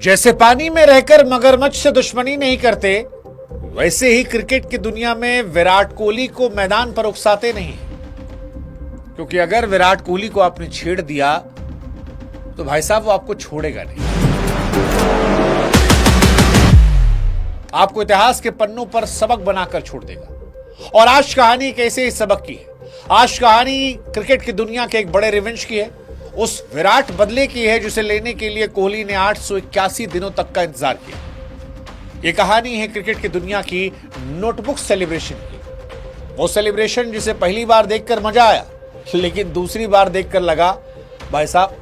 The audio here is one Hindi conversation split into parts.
जैसे पानी में रहकर मगरमच्छ से दुश्मनी नहीं करते, वैसे ही क्रिकेट की दुनिया में विराट कोहली को मैदान पर उकसाते नहीं। क्योंकि अगर विराट कोहली को आपने छेड़ दिया तो भाई साहब वो आपको छोड़ेगा नहीं। आपको इतिहास के पन्नों पर सबक बनाकर छोड़ देगा। और आज कहानी एक ऐसे ही सबक की है। आज कहानी क्रिकेट की दुनिया के एक बड़े रिवेंज की है, उस विराट बदले की है जिसे लेने के लिए कोहली ने 881 दिनों तक का इंतजार किया। यह कहानी है क्रिकेट की दुनिया की नोटबुक सेलिब्रेशन की। वो सेलिब्रेशन जिसे पहली बार देखकर मजा आया, लेकिन दूसरी बार देखकर लगा भाई साहब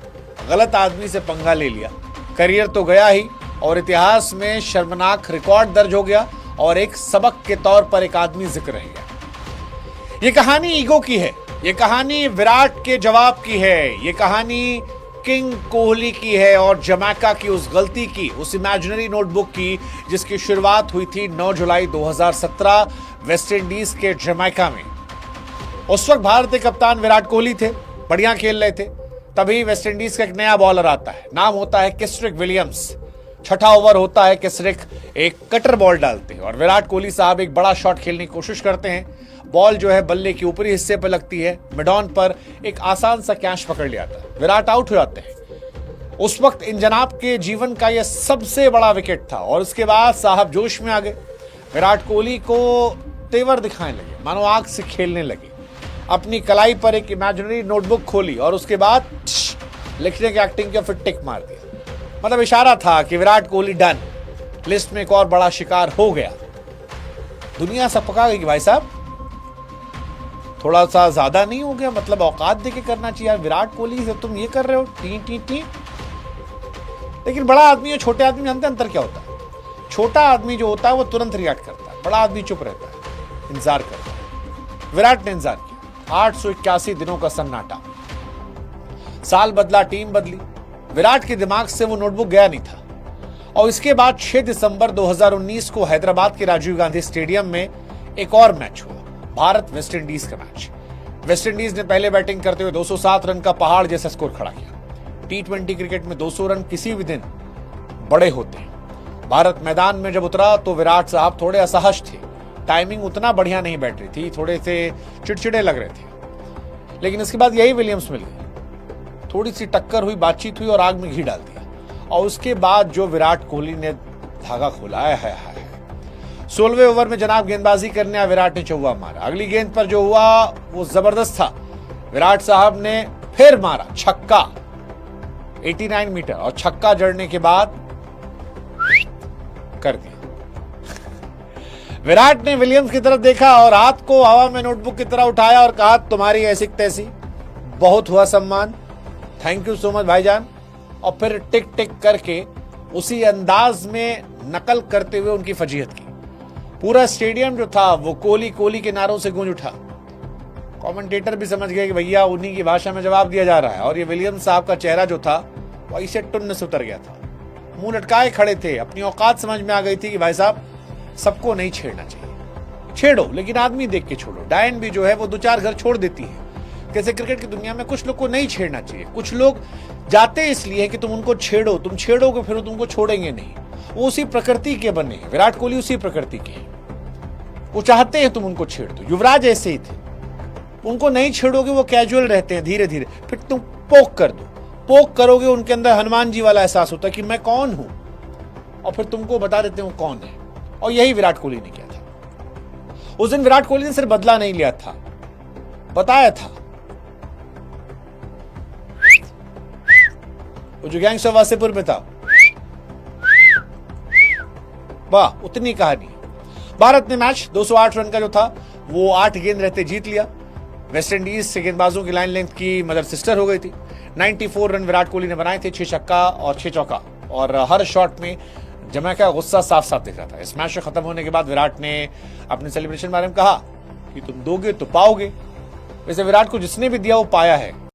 गलत आदमी से पंगा ले लिया। करियर तो गया ही और इतिहास में शर्मनाक रिकॉर्ड दर्ज हो गया और एक सबक के तौर पर एक आदमी जिक्र रह गया। यह कहानी ईगो की है, यह कहानी विराट के जवाब की है, यह कहानी किंग कोहली की है और जमैका की उस गलती की, उस इमेजिनरी नोटबुक की जिसकी शुरुआत हुई थी 9 जुलाई 2017 वेस्ट इंडीज के जमैका में। उस वक्त भारत के कप्तान विराट कोहली थे, बढ़िया खेल रहे थे। तभी वेस्ट इंडीज का एक नया बॉलर आता है, नाम होता है केस्ट्रिक विलियम्स। छठा ओवर होता है, केस्ट्रिक एक कटर बॉल डालते हैं और विराट कोहली साहब एक बड़ा शॉट खेलने की कोशिश करते हैं। बॉल जो है बल्ले के ऊपरी हिस्से पर लगती है, मिड ऑन पर एक आसान सा कैच पकड़ लिया था, विराट आउट हो जाते हैं। उस वक्त इन जनाब के जीवन का यह सबसे बड़ा विकेट था और उसके बाद साहब जोश में आ गए। विराट कोहली को तेवर दिखाने लगे, मानो आग से खेलने लगे। अपनी कलाई पर एक इमेजिनरी नोटबुक खोली और उसके बाद लिखने की एक्टिंग की, फिर टिक मार दिया। मतलब इशारा था कि विराट कोहली डन, लिस्ट में एक और बड़ा शिकार हो गया। दुनिया सब पका गई कि भाई साहब थोड़ा सा ज्यादा नहीं हो गया, मतलब औकात देके करना चाहिए यार, विराट कोहली से तुम ये कर रहे हो टी टी टी। लेकिन बड़ा आदमी और छोटे आदमी जानते अंतर क्या होता है? छोटा आदमी जो होता है वो तुरंत रिएक्ट करता है, बड़ा आदमी चुप रहता है, इंतजार करता है। विराट ने इंतजार किया, 881 दिनों का सन्नाटा। साल बदला, टीम बदली, विराट के दिमाग से वो नोटबुक गया नहीं था। और इसके बाद 6 दिसंबर 2019 को हैदराबाद के राजीव गांधी स्टेडियम में एक और मैच हुआ, भारत वेस्ट इंडीज का मैच। वेस्ट इंडीज ने पहले बैटिंग करते हुए 207 रन का पहाड़ जैसा स्कोर खड़ा किया। टी20 क्रिकेट में 200 रन किसी भी दिन बड़े होते हैं। भारत मैदान में जब उतरा तो विराट साहब थोड़े असहज थे, टाइमिंग उतना बढ़िया नहीं बैठ रही थी, थोड़े से चिड़चिड़े लग रहे थे। लेकिन इसके बाद यही विलियम्स मिल गए, थोड़ी सी टक्कर हुई, बातचीत हुई और आग में घी डाल दिया। और उसके बाद जो विराट कोहली ने धागा खोला है 16वें ओवर में जनाब गेंदबाजी करने आया विराट ने चौका मारा। अगली गेंद पर जो हुआ वो जबरदस्त था, विराट साहब ने फिर मारा छक्का 89 मीटर और छक्का जड़ने के बाद कर दिया। विराट ने विलियम्स की तरफ देखा और हाथ को हवा में नोटबुक की तरह उठाया और कहा तुम्हारी ऐसी तैसी, बहुत हुआ सम्मान, थैंक यू सो मच भाईजान। और फिर टिक टिक करके उसी अंदाज में नकल करते हुए उनकी फजीहत की। पूरा स्टेडियम जो था वो कोहली कोहली के नारों से गूंज उठा। कमेंटेटर भी समझ गए कि भैया उन्हीं की भाषा में जवाब दिया जा रहा है। और ये विलियम्स साहब का चेहरा जो था वो ऐसे टुन्न से उतर गया था, मुंह लटकाए खड़े थे। अपनी औकात समझ में आ गई थी कि भाई साहब सबको नहीं छेड़ना चाहिए, छेड़ो लेकिन आदमी देख के छोड़ो। डायन भी जो है वो 2-4 घर छोड़ देती है। कैसे क्रिकेट की दुनिया में कुछ लोग को नहीं छेड़ना चाहिए, कुछ लोग जाते इसलिए कि तुम उनको छेड़ो, तुम छेड़ोगे फिर तुमको छोड़ेंगे नहीं। वो उसी प्रकृति के बने हैं, विराट कोहली उसी प्रकृति के हैं, वो चाहते हैं तुम उनको छेड़ दो। युवराज ऐसे ही थे, उनको नहीं छेड़ोगे वो कैजुअल रहते हैं, धीरे धीरे फिर तुम पोक कर दो, पोक करोगे उनके अंदर हनुमान जी वाला एहसास होता है कि मैं कौन हूं, और फिर तुमको बता देते हैं वो कौन है। और यही विराट कोहली ने किया था। उस दिन विराट कोहली ने सिर्फ बदला नहीं लिया था, बताया था। वो जो गैंग्स ऑफ वासेपुर में था, वाह उतनी कहानी। भारत ने मैच 208 रन का जो था वो 8 गेंद रहते जीत लिया। वेस्ट इंडीज से गेंदबाजों की लाइन लेंथ की मदर सिस्टर हो गई थी। 94 रन विराट कोहली ने बनाए थे, 6 छक्का और 6 चौका। और हर शॉट में जमैका गुस्सा साफ साफ दिख रहा था। इस मैच खत्म होने के बाद विराट ने अपने सेलिब्रेशन बारे में कहा कि तुम दोगे तो पाओगे। वैसे विराट को जिसने भी दिया वो पाया है।